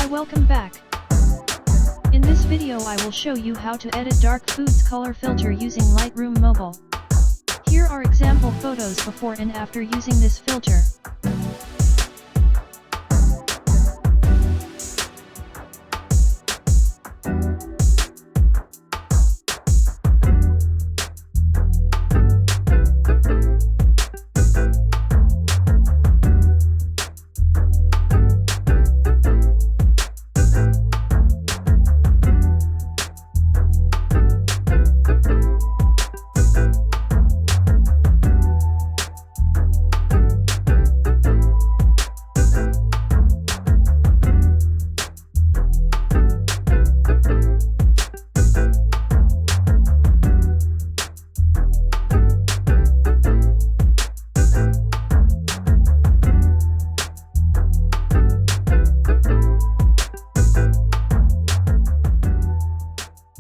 welcome back. In this video I will show you how to edit dark foods color filter using Lightroom Mobile. Here are example photos before and after using this filter.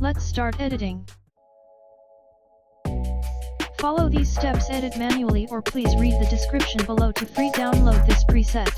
Let's start editing. Follow these steps, edit manually, or please read the description below to free download this preset.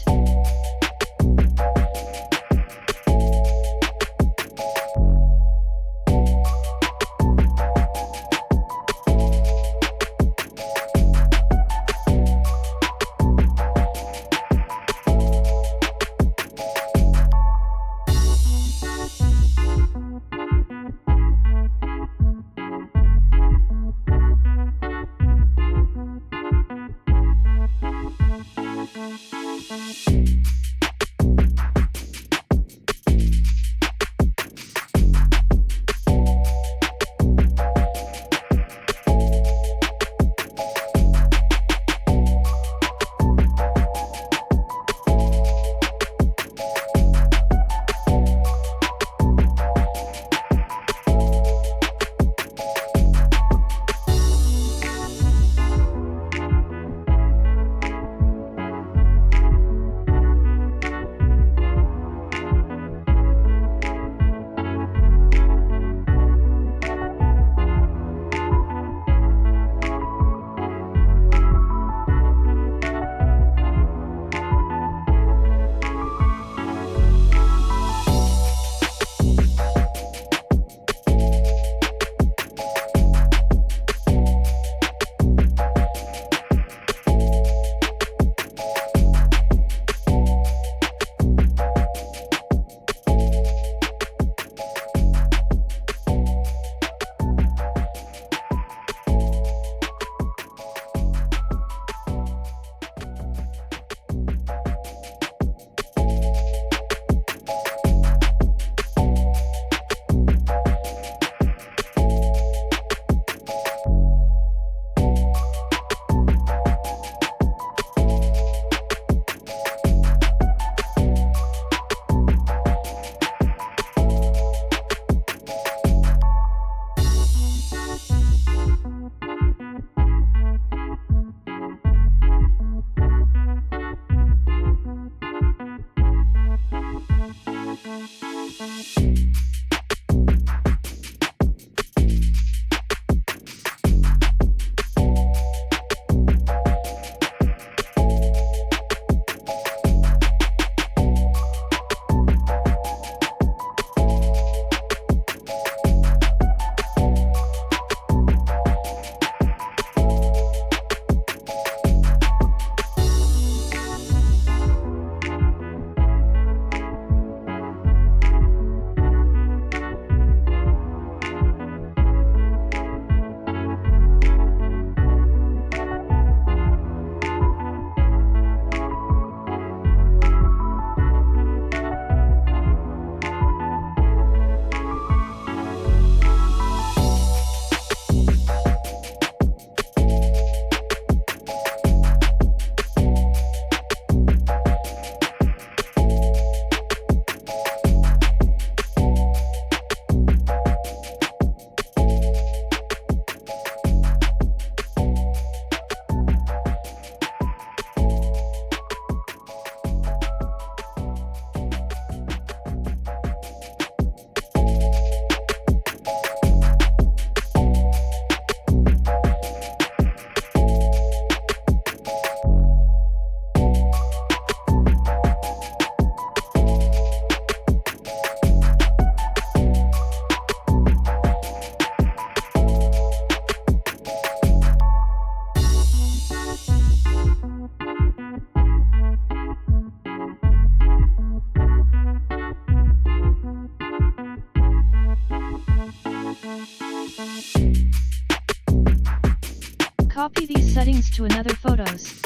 settings to another photos.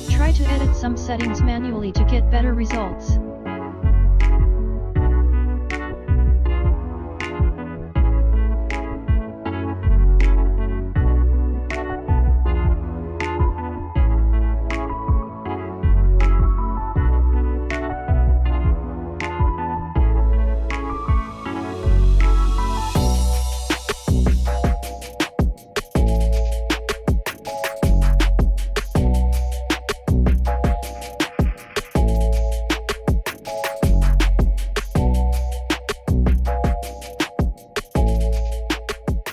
Try to edit some settings manually to get better results.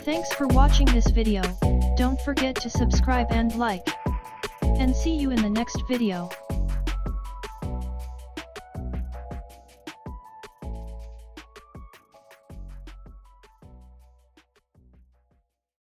Thanks for watching this video. Don't forget to subscribe and like. And see you in the next video.